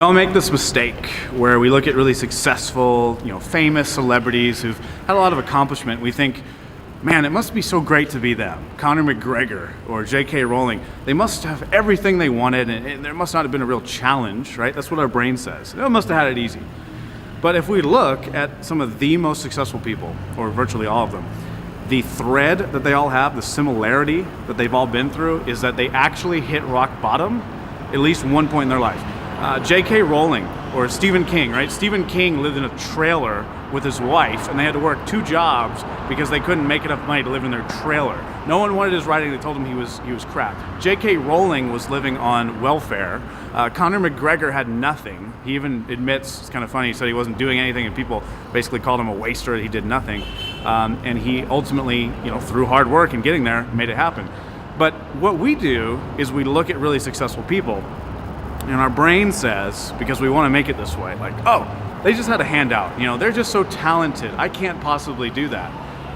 I'll make this mistake where we look at really successful, famous celebrities who've had a lot of accomplishment. We think, man, it must be so great to be them. Conor McGregor or J.K. Rowling, they must have everything they wanted and there must not have been a real challenge, right? That's what our brain says. They must have had it easy. But if we look at some of the most successful people, or virtually all of them, the thread that they all have, the similarity that they've all been through, is that they actually hit rock bottom at least one point in their life. J.K. Rowling or Stephen King, right? Stephen King lived in a trailer with his wife and they had to work 2 jobs because they couldn't make enough money to live in their trailer. No one wanted his writing. They told him he was crap. J.K. Rowling was living on welfare. Conor McGregor had nothing. He even admits, it's kind of funny, he said he wasn't doing anything and people basically called him a waster, he did nothing. And he ultimately, through hard work and getting there, made it happen. But what we do is we look at really successful people and our brain says, because we want to make it this way, like, oh, they just had a handout. They're just so talented. I can't possibly do that.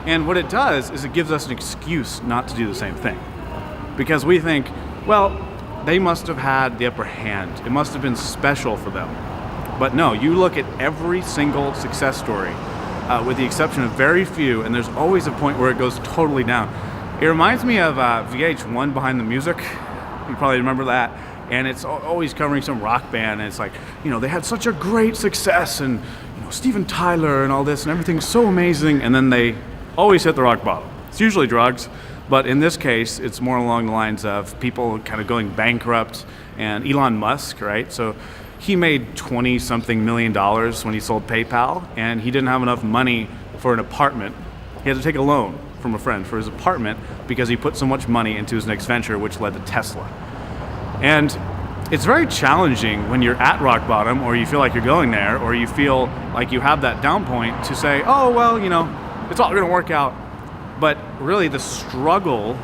And what it does is it gives us an excuse not to do the same thing. Because we think, well, they must have had the upper hand. It must have been special for them. But no, you look at every single success story, with the exception of very few, and there's always a point where it goes totally down. It reminds me of VH1 Behind the Music. You probably remember that. And it's always covering some rock band, and it's like, they had such a great success, and Steven Tyler and all this, and everything's so amazing, and then they always hit the rock bottom. It's usually drugs, but in this case, it's more along the lines of people kind of going bankrupt, and Elon Musk, right? So he made 20-something million when he sold PayPal, and he didn't have enough money for an apartment. He had to take a loan from a friend for his apartment because he put so much money into his next venture, which led to Tesla. And it's very challenging when you're at rock bottom, or you feel like you're going there, or you feel like you have that down point to say, oh, well, it's all gonna work out. But really the struggle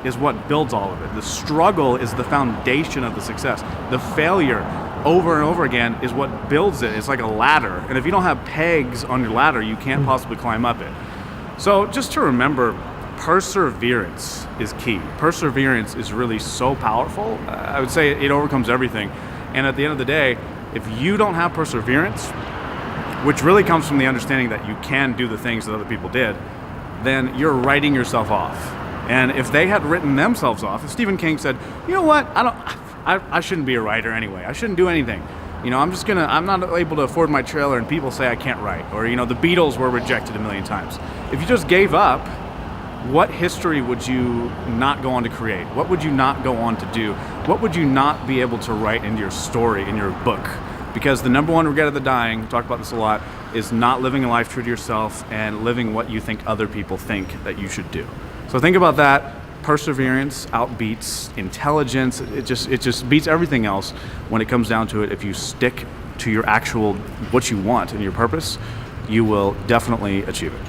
is what builds all of it. The struggle is the foundation of the success. The failure over and over again is what builds it. It's like a ladder. And if you don't have pegs on your ladder, you can't possibly climb up it. So just to remember, perseverance is key. Perseverance is really so powerful. I would say it overcomes everything. And at the end of the day, if you don't have perseverance, which really comes from the understanding that you can do the things that other people did, then you're writing yourself off. And if they had written themselves off, if Stephen King said, you know what, I shouldn't be a writer anyway. I shouldn't do anything. I'm not able to afford my trailer and people say I can't write. Or, the Beatles were rejected a million times. If you just gave up, what history would you not go on to create? What would you not go on to do? What would you not be able to write into your story, in your book? Because the number one regret of the dying, we talk about this a lot, is not living a life true to yourself and living what you think other people think that you should do. So think about that. Perseverance outbeats intelligence. It just beats everything else when it comes down to it. If you stick to your actual, what you want and your purpose, you will definitely achieve it.